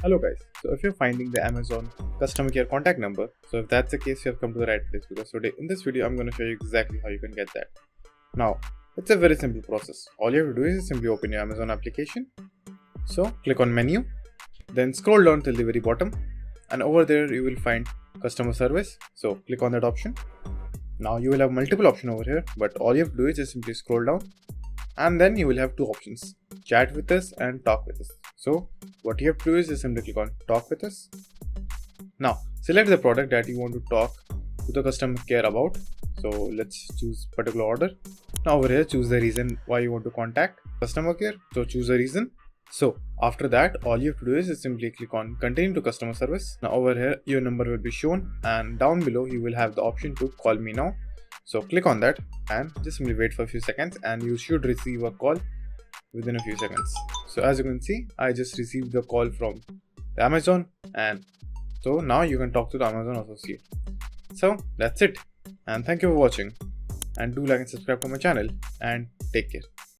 Hello guys, so if you're finding the Amazon customer care contact number, so if that's the case, you have come to the right place because today in this video I'm going to show you exactly how you can get that. Now, it's a very simple process. All you have to do is simply open your Amazon application. So click on menu, then scroll down till the very bottom, and over there you will find customer service. So click on that option. Now you will have multiple options over here, but all you have to do is just simply scroll down, and then you will have two options: chat with us and talk with us. So what you have to do is just simply click on talk with us. Now select the product that you want to talk to the customer care about. So let's choose particular order. Now over here choose the reason why you want to contact customer care. So choose a reason. So after that, all you have to do is just simply click on continue to customer service. Now over here your number will be shown, and down below you will have the option to call me now. So click on that and just simply wait for a few seconds, and you should receive a call within a few seconds. So as you can see, I just received the call from the Amazon, and so now you can talk to the Amazon associate. So that's it, and thank you for watching, and do like and subscribe to my channel, and take care.